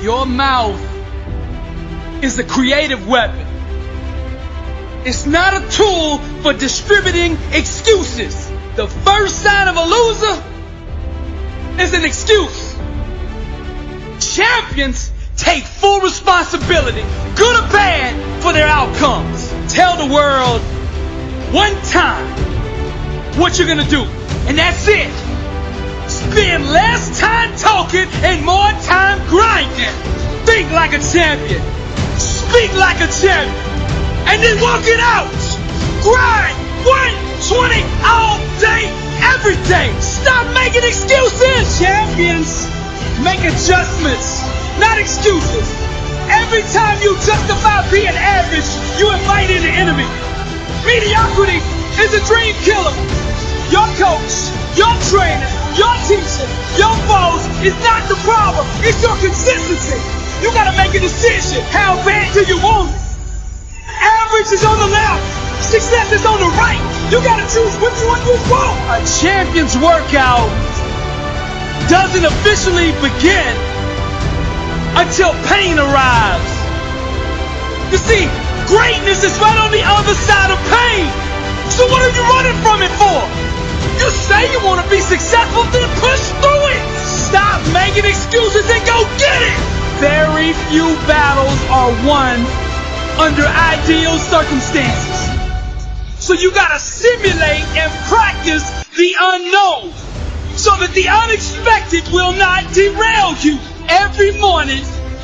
Your mouth is a creative weapon. It's not a tool for distributing excuses. The first sign of a loser is an excuse. Champions take full responsibility, good or bad, for their outcomes. Tell the world one time what you're gonna do, and that's it. Spend less time talking and more time grinding. Think like a champion. Speak like a champion. And then walk it out. Grind 120 all day, every day. Stop making excuses. Champions make adjustments, not excuses. Every time you justify being average, you invite in the enemy. Mediocrity is a dream killer. Your coach, your trainer, your teacher, your boss is not the problem. It's your consistency. You gotta make a decision. How bad do you want it? Average is on the left. Success is on the right. You gotta choose which one you want. A champion's workout doesn't officially begin until pain arrives. You see, greatness is right on the other side of pain. So what are you running from it for? You say you want to be successful, then push through it. Stop making excuses and go get it. Very few battles are won under ideal circumstances. So you gotta simulate and practice the unknown so that the unexpected will not derail you. Every morning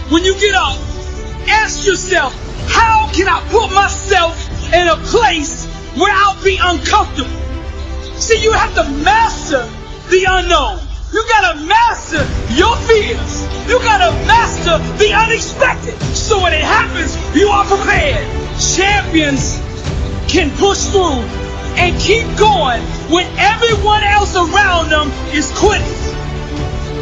when you get up, ask yourself, how can I put myself in a place where I'll be uncomfortable? See, you have to master the unknown. You gotta master your fears. You gotta master the unexpected. So when it happens, you are prepared. Champions can push through and keep going when everyone else around them is quitting.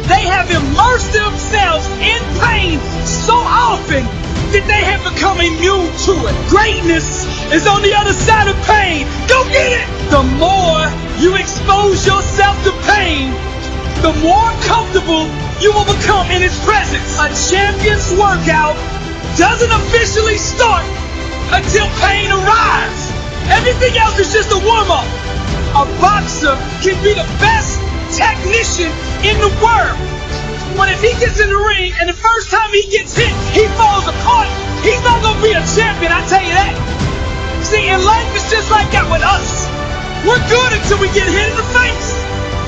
They have immersed themselves in pain so often that they have become immune to it. Greatness is on the other side of pain. Go get it! The more you expose yourself to pain, the more comfortable you will become in its presence. A champion's workout doesn't officially start until pain arrives. Everything else is just a warm-up. A boxer can be the best technician in the world, but if he gets in the ring and the first time he gets hit, he falls apart, he's not going to be a champion, I tell you that. See, in life it's just like that with us. We're good until we get hit in the face.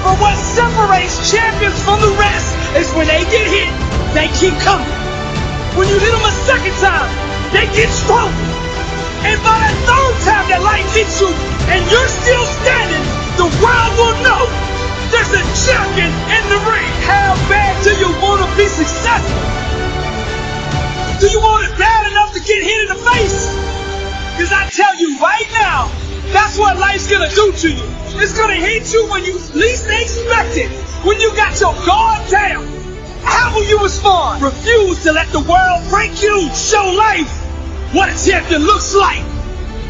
But what separates champions from the rest is when they get hit, they keep coming. When you hit them a second time, they get stronger. And by the third time that life hits you and you're still standing, the world will know there's a champion in the ring. How bad do you want to be successful? Do you want it bad enough to get hit in the face? Because I tell you right now, that's what life's gonna do to you. It's gonna hit you when you least expect it. When you got your guard down, how will you respond? Refuse to let the world break you. Show life what a champion looks like.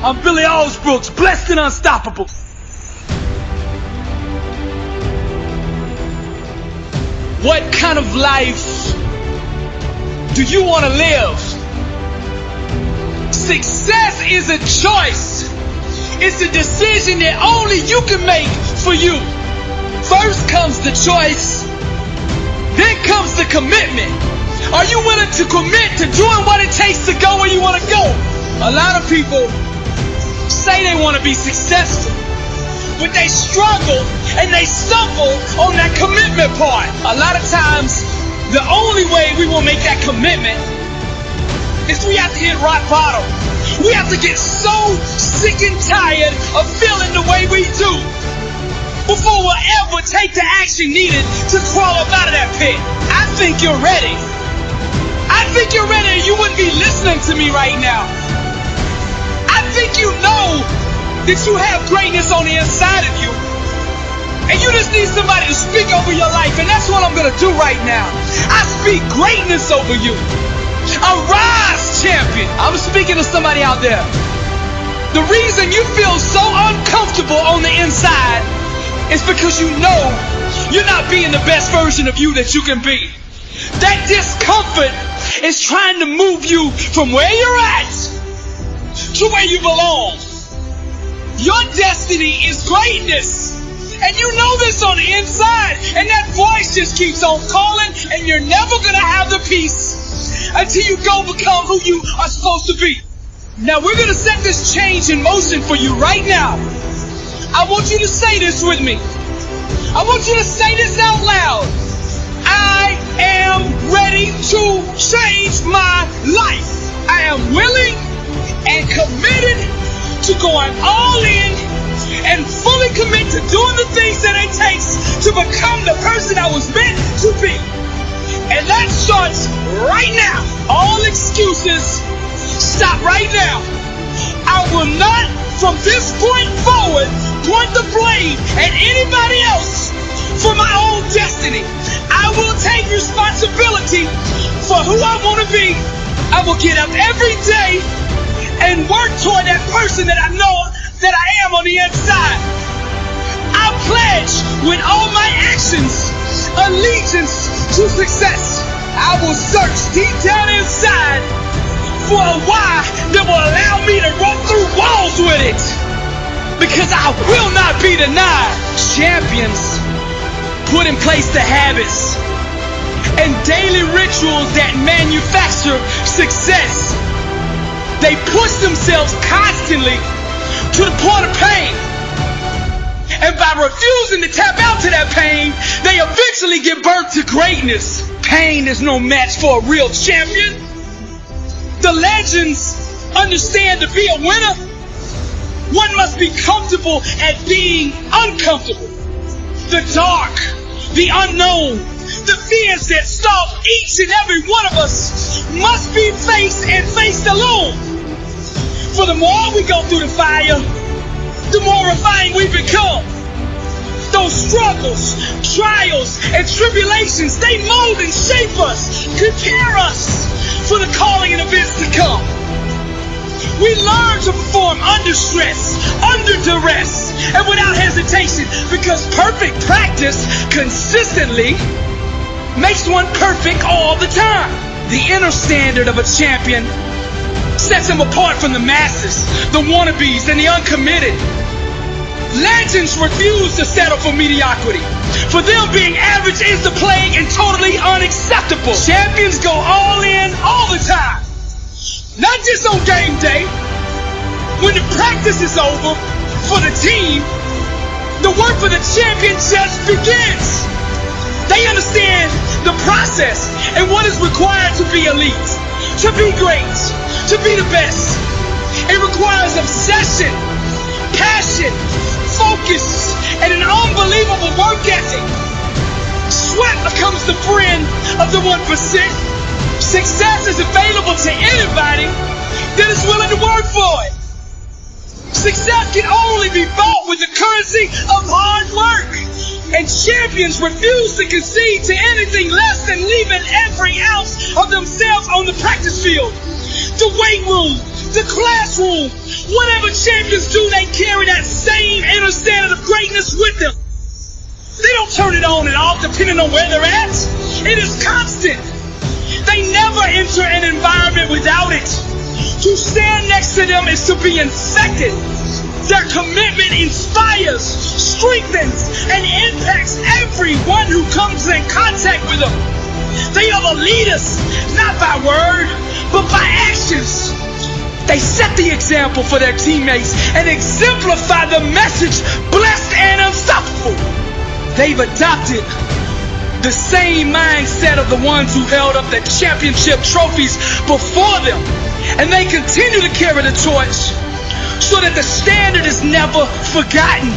I'm Billy Allsbrooks, blessed and unstoppable. What kind of life do you want to live? Success is a choice. It's a decision that only you can make for you. First comes the choice, then comes the commitment. Are you willing to commit to doing what it takes to go where you want to go? A lot of people say they want to be successful, but they struggle and they stumble on that commitment part. A lot of times, the only way we will make that commitment is we have to hit rock bottom. We have to get so sick and tired of feeling the way we do before we'll ever take the action needed to crawl up out of that pit. I think you're ready. I think you're ready, and you wouldn't be listening to me right now. I think you know that you have greatness on the inside of you, and you just need somebody to speak over your life, and that's what I'm going to do right now. I speak greatness over you. Arise, champion. I'm speaking to somebody out there. The reason you feel so uncomfortable on the inside is because you know you're not being the best version of you that you can be. That discomfort is trying to move you from where you're at to where you belong. Your destiny is greatness. And you know this on the inside. And that voice just keeps on calling, and you're never going to have the peace until you go become who you are supposed to be. Now we're going to set this change in motion for you right now. I want you to say this with me. I want you to say this out loud. I am ready to change my life. I am willing and committed to going all in and fully commit to doing the things that it takes to become the person I was meant to be. And that starts right now. All excuses stop right now. I will not, from this point forward, point the blame at anybody else for my own destiny. I will take responsibility for who I want to be. I will get up every day and work toward that person that I know that I am on the inside. I pledge with all my actions allegiance to success. I will search deep down inside for a why that will allow me to run through walls with it. Because I will not be denied. Champions put in place the habits and daily rituals that manufacture success. They push themselves constantly to the point of pain. And by refusing to tap out to that pain, they eventually give birth to greatness. Pain is no match for a real champion. The legends understand to be a winner, one must be comfortable at being uncomfortable. The dark, the unknown, the fears that stalk each and every one of us must be faced and faced alone. For the more we go through the fire, the more refined we become. Those struggles, trials, and tribulations, they mold and shape us, prepare us for the calling and events to come. We learn to perform under stress, under duress, and without hesitation, because perfect practice consistently makes one perfect all the time. The inner standard of a champion sets him apart from the masses, the wannabes, and the uncommitted. Legends refuse to settle for mediocrity. For them, being average is the plague and totally unacceptable. Champions go all in all the time. Not just on game day. When the practice is over for the team, the work for the champion just begins. They understand the process and what is required to be elite, to be great, to be the best. It requires obsession, passion, focus, and an unbelievable work ethic. Sweat becomes the friend of the 1%. Success is available to anybody that is willing to work for it. Success can only be bought with the currency of hard work. And champions refuse to concede to anything less than leaving every ounce of themselves on the practice field. The weight room, the classroom, whatever champions do, they carry that same inner standard of greatness with them. They don't turn it on and off depending on where they're at. It is constant. They never enter an environment without it. To stand next to them is to be infected. Their commitment inspires, strengthens, and impacts everyone who comes in contact with them. They are the leaders, not by word, but by actions. They set the example for their teammates and exemplify the message, blessed and unstoppable. They've adopted the same mindset of the ones who held up the championship trophies before them. And they continue to carry the torch so that the standard is never forgotten.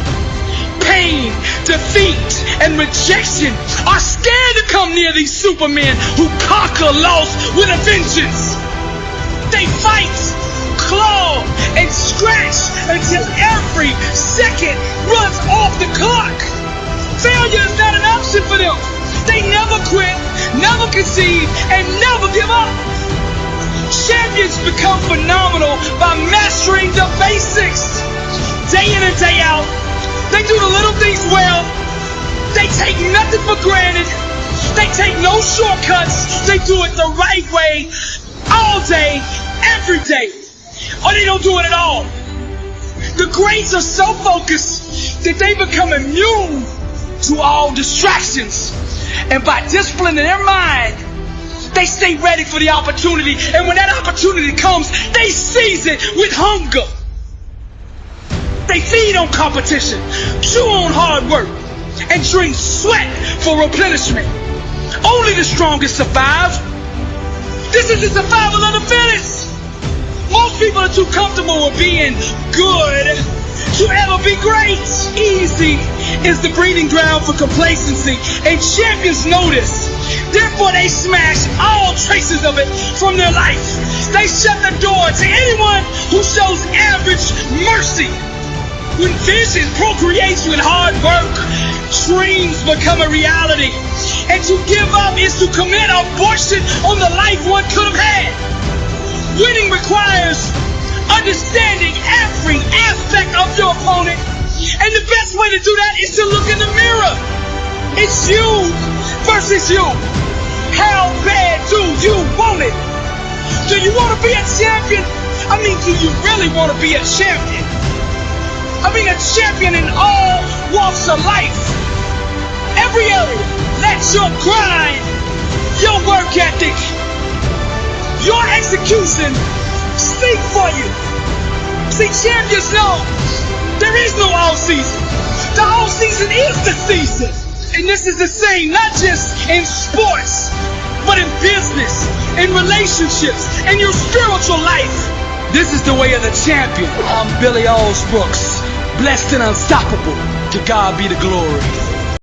Pain, defeat, and rejection are scared to come near these supermen who conquer loss with a vengeance. They fight, claw, and scratch until every second runs off the clock. Failure is not an option for them. They never quit, never concede, and never give up. Champions become phenomenal by mastering the basics. Day in and day out, they do the little things well. They take nothing for granted. They take no shortcuts. They do it the right way, all day, every day. Or they don't do it at all. The greats are so focused that they become immune to all distractions. And by disciplining their mind, they stay ready for the opportunity. And when that opportunity comes, they seize it with hunger. They feed on competition, chew on hard work, and drink sweat for replenishment. Only the strongest survive. This is the survival of the fittest. Most people are too comfortable with being good to ever be great. Easy is the breeding ground for complacency, and champions know this. Therefore, they smash all traces of it from their life. They shut the door to anyone who shows average mercy. When vision procreates with hard work, dreams become a reality. And to give up is to commit abortion on the life one could have had. Winning requires understanding every aspect of your opponent. And the best way to do that is to look in the mirror. It's you versus you. How bad do you want it? Do you want to be a champion? I mean, do you really want to be a champion? I mean, a champion in all walks of life. Every area. Let your grind, your work ethic, your execution speak for you. See, champions know there is no all season. The all season is the season. And this is the same, not just in sports, but in business, in relationships, in your spiritual life. This is the way of the champion. I'm Billy Allsbrooks, blessed and unstoppable. To God be the glory.